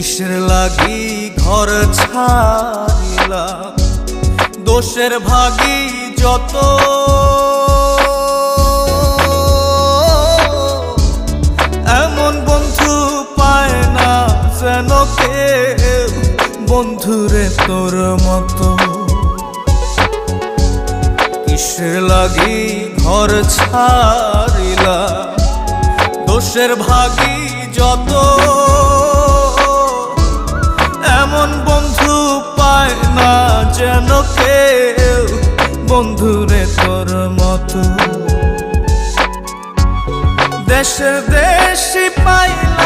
কিসের লাগি ঘর ছাড়িলা, দোষের ভাগী যত, এমন বন্ধু পায় না যেন কেউ, বন্ধুরে তোর মতো। কিসের লাগি ঘর ছাড়িলা, দোষের ভাগী যত, এমন বন্ধু পায় না যেন কেউ, বন্ধুরে তোর মতো। দেশের দেশি পাইলা